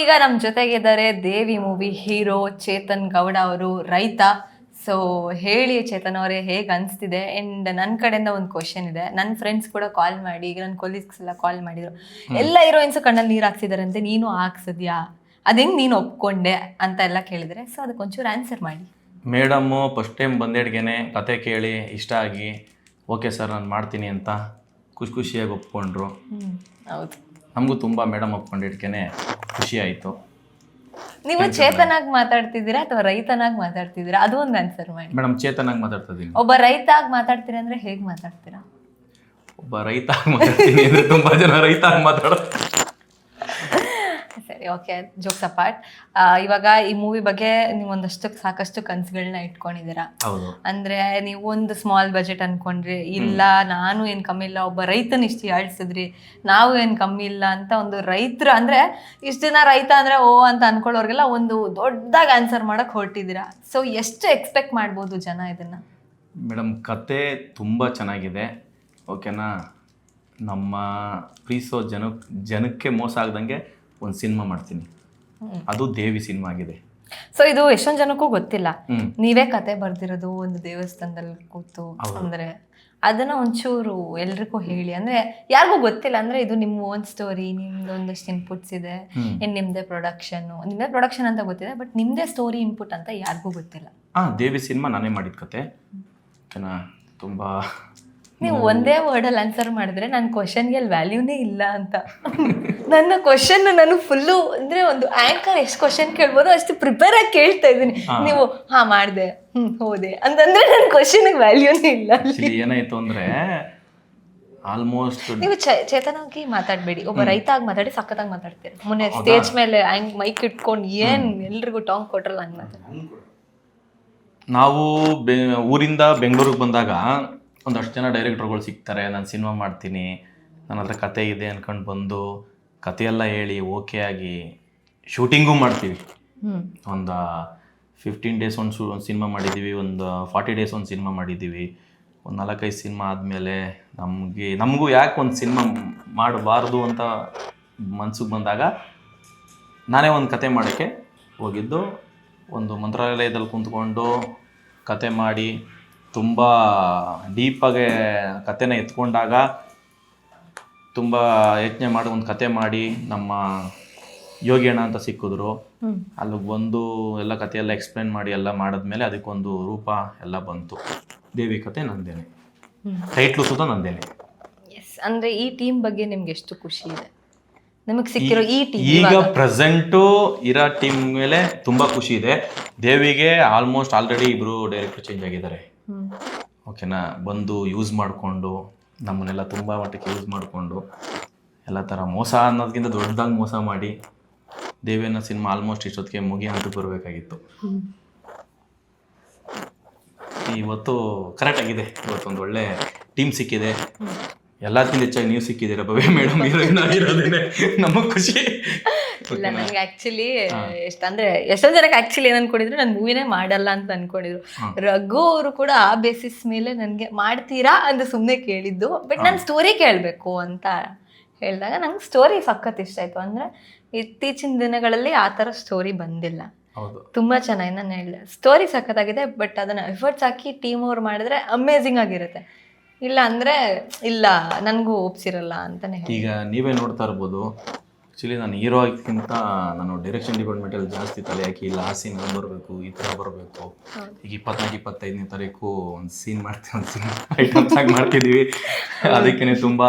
ಈಗ ನಮ್ಮ ಜೊತೆಗಿದ್ದಾರೆ ದೇವಿ ಮೂವಿ ಹೀರೋ ಚೇತನ್ ಗೌಡ ಅವರು, ರೈತ. ಸೊ ಹೇಳಿ ಚೇತನ್ ಅವರೇ, ಹೇಗೆ ಅನಿಸ್ತಿದೆ? ಆ್ಯಂಡ್ ನನ್ನ ಕಡೆಯಿಂದ ಒಂದು ಕ್ವಶನ್ ಇದೆ. ನನ್ನ ಫ್ರೆಂಡ್ಸ್ ಕೂಡ ಕಾಲ್ ಮಾಡಿ, ಈಗ ನನ್ನ ಕೊಲೀಗ್ಸ್ ಎಲ್ಲ ಕಾಲ್ ಮಾಡಿದ್ರು, ಎಲ್ಲ ಹೀರೋಯಿನ್ಸು ಕಣ್ಣಲ್ಲಿ ನೀರು ಹಾಕ್ಸಿದಾರಂತೆ, ನೀನು ಹಾಕ್ಸಿದ್ಯಾ, ಅದು ಹೆಂಗೆ ನೀನು ಒಪ್ಕೊಂಡೆ ಅಂತ ಎಲ್ಲ ಕೇಳಿದರೆ. ಸೊ ಅದಕ್ಕೊಂಚೂರು ಆನ್ಸರ್ ಮಾಡಿ. ಮೇಡಮ್ಮು ಫಸ್ಟ್ ಟೈಮ್ ಬಂದೇಡ್ಗೆ ಕತೆ ಕೇಳಿ ಇಷ್ಟ ಆಗಿ ಓಕೆ ಸರ್ ನಾನು ಮಾಡ್ತೀನಿ ಅಂತ ಖುಷಿಯಾಗಿ ಒಪ್ಕೊಂಡ್ರು. ಹೌದು, ನಮಗೂ ತುಂಬ ಮೇಡಮ್ ಒಪ್ಕೊಂಡಿಡ್ಕೆ ಖುಷಿ ಆಯಿತು. ನೀವು ಚೇತನಾಗಿ ಮಾತಾಡ್ತಿದ್ದೀರಾ ಅಥವಾ ರೈತನಾಗಿ ಮಾತಾಡ್ತಿದ್ದೀರಾ? ಅದು ಒಂದು ಆನ್ಸರ್ ಮಾಡಿ. ಮೇಡಮ್ ಚೇತನಾಗಿ ಮಾತಾಡ್ತಾ ಇದ್ದೀನಿ. ಒಬ್ಬ ರೈತ ಆಗಿ ಮಾತಾಡ್ತೀರಾ ಅಂದರೆ ಹೇಗೆ ಮಾತಾಡ್ತೀರಾ? ಒಬ್ಬ ರೈತ ಆಗಿ ಮಾತಾಡ್ತೀನಿ ಅಂದರೆ ತುಂಬ ಜನ ರೈತ ಆಗಿ ಮಾತಾಡೋದು. ಸರಿ, ಓಕೆ, ಜೋಕ್ಸ್ ಅಪಾರ್ಟ್. ಇವಾಗ ಈ ಮೂವಿ ಬಗ್ಗೆ ನೀವು ಸಾಕಷ್ಟು ಕನಸುಗಳನ್ನ ಇಟ್ಕೊಂಡಿದ್ದೀರಾ. ಹೌದು. ಅಂದ್ರೆ ನೀವು ಒಂದು ಸ್ಮಾಲ್ ಬಜೆಟ್ ಅನ್ಕೊಂಡ್ರಿ, ಇಲ್ಲ ನಾನು ಏನು ಕಮ್ಮಿ ಇಲ್ಲ, ಒಬ್ಬ ರೈತನ ಇಷ್ಟು ಆಡ್ಸಿದ್ರಿ, ನಾವು ಏನು ಕಮ್ಮಿ ಇಲ್ಲ ಅಂತ ಒಂದು ರೈತರು ಅಂದ್ರೆ ಇಷ್ಟು ದಿನ ರೈತ ಅಂದ್ರೆ ಓ ಅಂತ ಅನ್ಕೊಳ್ಳೋರ್ಗೆಲ್ಲ ಒಂದು ದೊಡ್ಡದಾಗಿ ಆನ್ಸರ್ ಮಾಡಕ್ ಹೊರಟಿದ್ದೀರಾ. ಸೊ ಎಷ್ಟು ಎಕ್ಸ್ಪೆಕ್ಟ್ ಮಾಡ್ಬೋದು ಜನ ಇದನ್ನ? ಮೇಡಮ್ ಕತೆ ತುಂಬ ಚೆನ್ನಾಗಿದೆ, ಓಕೆನಾ. ನಮ್ಮ ಪ್ರೀಸೋ ಜನಕ್ಕೆ ಮೋಸ ಆಗ್ದಂಗೆ ಒಂದು ಸಿನಿಮಾ ಮಾಡ್ತೀನಿ, ಅದು ದೇವಿ ಸಿನಿಮಾ ಆಗಿದೆ. ಸೊ ಇದು ಎಷ್ಟೊಂದು ಜನಕ್ಕೂ ಗೊತ್ತಿಲ್ಲ, ನೀವೇ ಕತೆ ಬರ್ದಿರೋದು ಒಂದು ದೇವಸ್ಥಾನದಲ್ಲಿ ಕೂತು ಅಂದ್ರೆ ಅದನ್ನ ಒಂಚೂರು ಎಲ್ರಿಗೂ ಹೇಳಿ, ಅಂದ್ರೆ ಯಾರಿಗೂ ಗೊತ್ತಿಲ್ಲ. ಅಂದ್ರೆ ಇದು ನಿಮ್ಮ ಓನ್ ಸ್ಟೋರಿ, ನಿಮ್ದು ಒಂದಷ್ಟು ಇನ್ಪುಟ್ಸ್ ಇದೆ, ನಿಮ್ದೇ ಪ್ರೊಡಕ್ಷನ್ ಅಂತ ಗೊತ್ತಿದೆ, ಬಟ್ ನಿಮ್ದೇ ಸ್ಟೋರಿ ಇನ್ಪುಟ್ ಅಂತ ಯಾರಿಗೂ ಗೊತ್ತಿಲ್ಲ. ದೇವಿ ಸಿನಿಮಾ ನಾನೇ ಮಾಡಿದ ಕತೆ, ಓಕೆನಾ. ತುಂಬ ನೀವು ಒಂದೇ ವರ್ಡಲ್ಲಿ ಆನ್ಸರ್ ಮಾಡಿದ್ರೆ ನನ್ನ ಕ್ವಶನ್ಗೆ ಅಲ್ಲಿ ವ್ಯಾಲ್ಯೂನೇ ಇಲ್ಲ ಅಂತ. ನನ್ನ ಕ್ವಶನ್ ನಾನು ಫುಲ್ಲು ಅಂದರೆ ಒಂದು ಆ್ಯಂಕರ್ ಎಷ್ಟು ಕ್ವಶನ್ ಕೇಳ್ಬೋದು ಅಷ್ಟು ಪ್ರಿಪೇರ್ ಆಗಿ ಕೇಳ್ತಾ ಇದ್ದೀನಿ. ನೀವು ಮಾಡಿದೆ ಹೋದೆ ಅಂತಂದ್ರೆ ನನ್ನ ಕ್ವಶನ್ಗೆ ವ್ಯಾಲ್ಯೂನೇ ಇಲ್ಲ. ಏನಾಯ್ತು ಅಂದರೆ ಆಲ್ಮೋಸ್ಟ್ ನೀವು ಚೇತನಾಗಿ ಮಾತಾಡಬೇಡಿ, ಒಬ್ಬ ರೈತ ಆಗಿ ಮಾತಾಡಿ, ಸಖತ್ತಾಗಿ ಮಾತಾಡ್ತೀರಿ. ಮೊನ್ನೆ ಸ್ಟೇಜ್ ಮೇಲೆ ಮೈಕ್ ಇಟ್ಕೊಂಡು ಏನು ಎಲ್ರಿಗೂ ಟಾಂಗ್ ಕೊಟ್ರಲ್ಲ ಹಂಗೆ ಮಾತಾಡಿ. ನಾವು ಊರಿಂದ ಬೆಂಗಳೂರಿಗೆ ಬಂದಾಗ ಒಂದಷ್ಟು ಜನ ಡೈರೆಕ್ಟರ್ಗಳು ಸಿಗ್ತಾರೆ, ನಾನು ಸಿನಿಮಾ ಮಾಡ್ತೀನಿ, ನನ್ನ ಹತ್ರ ಕತೆ ಇದೆ ಅಂದ್ಕೊಂಡು ಬಂದು ಕತೆಯೆಲ್ಲ ಹೇಳಿ ಓಕೆ ಆಗಿ ಶೂಟಿಂಗೂ ಮಾಡ್ತೀವಿ. ಒಂದು 15 ಡೇಸ್ ಒಂದು ಸಿನಿಮಾ ಮಾಡಿದ್ದೀವಿ, ಒಂದು 40 ಡೇಸ್ ಒಂದು ಸಿನಿಮಾ ಮಾಡಿದ್ದೀವಿ. ಒಂದು 4-5 ಸಿನಿಮಾ ಆದಮೇಲೆ ನಮಗೂ ಯಾಕೆ ಒಂದು ಸಿನಿಮಾ ಮಾಡಬಾರ್ದು ಅಂತ ಮನ್ಸಿಗೆ ಬಂದಾಗ ನಾನೇ ಒಂದು ಕತೆ ಮಾಡೋಕ್ಕೆ ಹೋಗಿದ್ದು. ಒಂದು ಮಂತ್ರಾಲಯದಲ್ಲಿ ಕುಂತ್ಕೊಂಡು ಕತೆ ಮಾಡಿ ತುಂಬ ಡೀಪಾಗೆ ಕತೆನ ಎತ್ಕೊಂಡಾಗ ತುಂಬ ಯೋಚನೆ ಮಾಡಿ ಒಂದು ಕತೆ ಮಾಡಿ ನಮ್ಮ ಯೋಗಿ ಅಣ್ಣ ಅಂತ ಸಿಕ್ಕಿದ್ರು. ಅಲ್ಲಿಗೆ ಬಂದು ಎಲ್ಲ ಕತೆಯೆಲ್ಲ ಎಕ್ಸ್ಪ್ಲೇನ್ ಮಾಡಿ ಎಲ್ಲ ಮಾಡಿದ್ಮೇಲೆ ಅದಕ್ಕೊಂದು ರೂಪ ಎಲ್ಲ ಬಂತು. ದೇವಿ ಕತೆ ನಂದೇನೆ, ಟೈಟ್ಲು ಸುತ ನಂದೇನೆ. ಎಸ್, ಅಂದರೆ ಈ ಟೀಮ್ ಬಗ್ಗೆ ನಿಮ್ಗೆ ಎಷ್ಟು ಖುಷಿ ಇದೆ? ನಮಗೆ ಸಿಕ್ಕಿರೋ ಈ ಟೀಮ್ ಈಗ ಪ್ರೆಸೆಂಟು ಇರೋ ಟೀಮ್ ಮೇಲೆ ತುಂಬ ಖುಷಿ ಇದೆ. ದೇವಿಗೆ ಆಲ್ಮೋಸ್ಟ್ ಆಲ್ರೆಡಿ ಇಬ್ಬರು ಡೈರೆಕ್ಟರ್ ಚೇಂಜ್ ಆಗಿದ್ದಾರೆ, ಓಕೆನಾ. ಬಂದು ಯೂಸ್ ಮಾಡಿಕೊಂಡು ನಮ್ಮನ್ನೆಲ್ಲ ತುಂಬ ಮಟ್ಟಕ್ಕೆ ಯೂಸ್ ಮಾಡಿಕೊಂಡು ಎಲ್ಲ ಥರ ಮೋಸ ಅನ್ನೋದಕ್ಕಿಂತ ದೊಡ್ಡದಾಗಿ ಮೋಸ ಮಾಡಿ ದೇವಿ ಅನ್ನೋ ಸಿನಿಮಾ ಆಲ್ಮೋಸ್ಟ್ ಇಷ್ಟೊತ್ತಿಗೆ ಮುಗಿ ಅಂತ ಬರಬೇಕಾಗಿತ್ತು. ಇವತ್ತು ಕರೆಕ್ಟಾಗಿದೆ, ಇವತ್ತೊಂದು ಒಳ್ಳೆ ಟೀಮ್ ಸಿಕ್ಕಿದೆ. ಎಲ್ಲದಕ್ಕಿಂತ ಹೆಚ್ಚಾಗಿ ನೀವು ಸಿಕ್ಕಿದ್ದೀರ ಭವ್ಯ ಮೇಡಮ್, ಹೀರೋಯಿನ್ ಆಗಿರೋದೇನೆ ನಮಗೆ ಖುಷಿ. ಇಲ್ಲ, ನನಗೆ ಆ್ಯಕ್ಚುಲಿ ಎಷ್ಟೊಂದು ಜನಕ್ಕೆ ಆ್ಯಕ್ಚುಲಿ ಏನು ಅನ್ಕೊಂಡಿದ್ರು, ನಾನು ಮೂವಿನೇ ಮಾಡಲ್ಲ ಅಂತ ಅನ್ಕೊಂಡಿದ್ರು. ರಘು ಅವರು ಕೂಡ ಆ ಬೇಸಿಸ್ ಮೇಲೆ ನನಗೆ ಮಾಡ್ತೀರಾ ಅಂತ ಸುಮ್ಮನೆ ಕೇಳಿದ್ದು, ಬಟ್ ನಾನು ಸ್ಟೋರಿ ಕೇಳಬೇಕು ಅಂತ ಹೇಳಿದಾಗ ನಂಗೆ ಸ್ಟೋರಿ ಸಖತ್ ಇಷ್ಟ ಆಯಿತು. ಅಂದರೆ ಇತ್ತೀಚಿನ ದಿನಗಳಲ್ಲಿ ಆ ಥರ ಸ್ಟೋರಿ ಬಂದಿಲ್ಲ. ತುಂಬ ಚೆನ್ನಾಗಿ ನಾನು ಹೇಳಿದೆ, ಸ್ಟೋರಿ ಸಖತ್ತಾಗಿದೆ, ಬಟ್ ಅದನ್ನು ಎಫರ್ಟ್ಸ್ ಹಾಕಿ ಟೀಮ್ ಅವ್ರು ಮಾಡಿದ್ರೆ ಅಮೇಝಿಂಗ್ ಆಗಿರುತ್ತೆ. ಇಲ್ಲ ಅಂದರೆ ಇಲ್ಲ, ನನಗೂ ಒಪ್ಸಿರಲ್ಲ ಅಂತಲೇ. ಈಗ ನೀವೇ ನೋಡ್ತಾ ಇರ್ಬೋದು, ಆ್ಯಕ್ಚುಲಿ ನಾನು ಹೀರೋ ಆಗಿಕ್ಕಿಂತ ನಾನು ಡೈರೆಕ್ಷನ್ ಡಿಪಾರ್ಟ್ಮೆಂಟಲ್ಲಿ ಜಾಸ್ತಿ ತಲೆ ಹಾಕಿ ಇಲ್ಲ ಆ ಸೀನ್ ಬರಬೇಕು, ಈ ಥರ ಬರಬೇಕು. ಈಗ 24-25ನೇ ತಾರೀಕು ಒಂದು ಸೀನ್ ಮಾಡ್ತೀವಿ, ಒಂದು ಸೀನ್ ಐಟಮ್ಸ್ ಆಗಿ ಮಾಡ್ತಿದ್ದೀವಿ. ಅದಕ್ಕೇ ತುಂಬ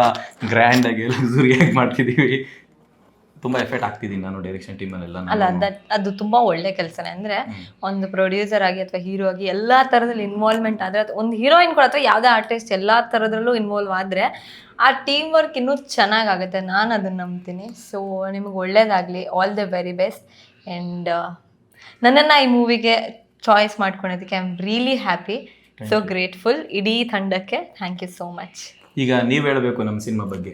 ಗ್ರ್ಯಾಂಡಾಗಿ ಲಕ್ಸುರಿಯಾಗಿ ಮಾಡ್ತಿದ್ದೀವಿ. ತುಂಬ ಎಫೆಕ್ಟ್ ಆಗ್ತಿದ್ದೀನಿ ನಾನು ಡೈರೆಕ್ಷನ್ ಟೀಮಲ್ಲೆಲ್ಲ. ಅಲ್ಲ, ಅದು ತುಂಬ ಒಳ್ಳೆ ಕೆಲಸನೇ. ಅಂದರೆ ಒಂದು ಪ್ರೊಡ್ಯೂಸರ್ ಆಗಿ ಅಥವಾ ಹೀರೋ ಆಗಿ ಎಲ್ಲ ಥರದಲ್ಲಿ ಇನ್ವಾಲ್ವ್ಮೆಂಟ್ ಆದರೆ, ಒಂದು ಹೀರೋಯಿನ್ ಕೂಡ ಅಥವಾ ಯಾವುದೇ ಆರ್ಟಿಸ್ಟ್ ಎಲ್ಲ ಥರದ್ರಲ್ಲೂ ಇನ್ವಾಲ್ವ್ ಆದರೆ ಆ ಟೀಮ್ ವರ್ಕ್ ಇನ್ನೂ ಚೆನ್ನಾಗಾಗುತ್ತೆ. ನಾನು ಅದನ್ನು ನಂಬ್ತೀನಿ. ಸೊ ನಿಮಗೆ ಒಳ್ಳೇದಾಗಲಿ, all the very best. And ನನ್ನನ್ನು ಈ ಮೂವಿಗೆ ಚಾಯ್ಸ್ ಮಾಡ್ಕೊಳೋದಕ್ಕೆ I am really happy, so grateful. ಇಡೀ ತಂಡಕ್ಕೆ ಥ್ಯಾಂಕ್ ಯು ಸೋ ಮಚ್. ಈಗ ನೀವ್ ಹೇಳ್ಬೇಕು ನಮ್ಮ ಸಿನಿಮಾ ಬಗ್ಗೆ.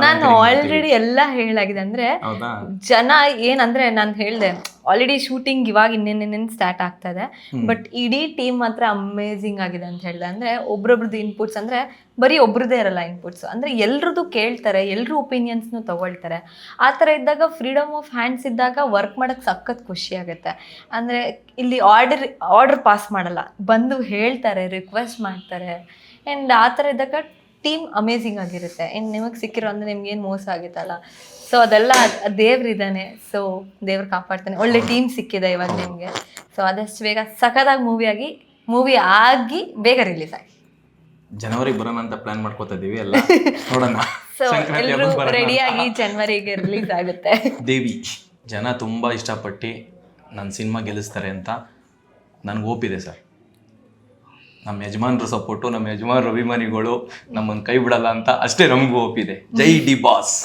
ನಾನು ಆಲ್ರೆಡಿ ಎಲ್ಲ ಹೇಳಾಗಿದೆ. ಅಂದ್ರೆ ಹೌದಾ? ಜನ ಏನಂದ್ರೆ ನಾನು ಹೇಳ್ದೆ ಆಲ್ರೆಡಿ ಶೂಟಿಂಗ್ ಇವಾಗ ಇನ್ನೇನೇನು ಸ್ಟಾರ್ಟ್ ಆಗ್ತಾ ಇದೆ. ಬಟ್ ಇಡೀ ಟೀಮ್ ಮಾತ್ರ ಅಮೇಝಿಂಗ್ ಆಗಿದೆ ಅಂತ ಹೇಳ್ದೆ. ಅಂದ್ರೆ ಒಬ್ರೊಬ್ರದ್ದು ಇನ್ಪುಟ್ಸ್ ಅಂದ್ರೆ ಬರೀ ಒಬ್ರದ್ದೇ ಇರಲ್ಲ ಇನ್ಪುಟ್ಸ್, ಅಂದ್ರೆ ಎಲ್ರದ್ದು ಕೇಳ್ತಾರೆ, ಎಲ್ರ ಒಪಿನಿಯನ್ಸ್ನು ತಗೊಳ್ತಾರೆ. ಆ ಥರ ಇದ್ದಾಗ ಫ್ರೀಡಮ್ ಆಫ್ ಹ್ಯಾಂಡ್ಸ್ ಇದ್ದಾಗ ವರ್ಕ್ ಮಾಡೋಕ್ಕೆ ಸಖತ್ ಖುಷಿ ಆಗುತ್ತೆ. ಅಂದರೆ ಇಲ್ಲಿ ಆರ್ಡರ್ ಪಾಸ್ ಮಾಡಲ್ಲ, ಬಂದು ಹೇಳ್ತಾರೆ, ರಿಕ್ವೆಸ್ಟ್ ಮಾಡ್ತಾರೆ. ಆ್ಯಂಡ್ ಆ ಥರ ಇದ್ದಾಗ ಟೀಮ್ ಅಮೇಝಿಂಗ್ ಆಗಿರುತ್ತೆ. ಆ್ಯಂಡ್ ನಿಮಗೆ ಸಿಕ್ಕಿರೋ ಅಂದರೆ ನಿಮ್ಗೇನು ಮೋಸ ಆಗುತ್ತಲ್ಲ, ಸೊ ಅದೆಲ್ಲ ದೇವ್ರಿದ್ದಾನೆ, ಸೊ ದೇವ್ರು ಕಾಪಾಡ್ತಾನೆ. ಒಳ್ಳೆ ಟೀಮ್ ಸಿಕ್ಕಿದೆ ಇವಾಗ ನಿಮಗೆ. ಸೊ ಆದಷ್ಟು ಬೇಗ ಸಖತ್ತಾಗಿ ಮೂವಿ ಆಗಿ ಬೇಗ ರಿಲೀಸ್ ಆಗಿ ಜನವರಿಗೆ ಬರೋಣ ಅಂತ ಪ್ಲಾನ್ ಮಾಡ್ಕೋತಾ ಇದೀವಿ ಎಲ್ಲ, ನೋಡೋಣ. ಸೊ ಎಲ್ಲರೂ ರೆಡಿಯಾಗಿ ಜನವರಿಗೆ ರಿಲೀಸ್ ಆಗುತ್ತೆ. ದೇವಿ ಜನ ತುಂಬ ಇಷ್ಟಪಟ್ಟು ನನ್ನ ಸಿನಿಮಾ ಗೆಲ್ಲಿಸ್ತಾರೆ ಅಂತ ನನಗೆ ಒಪ್ಪಿದೆ ಸರ್. ನಮ್ಮ ಯಜಮಾನ್ರ ಸಪೋರ್ಟು, ನಮ್ಮ ಯಜಮಾನ್ರ ಅಭಿಮಾನಿಗಳು ನಮ್ಮನ್ನು ಕೈ ಬಿಡಲ್ಲ ಅಂತ ಅಷ್ಟೇ ನಮಗೂ ಒಪ್ಪಿದೆ. ಜೈ ಡಿ ಬಾಸ್.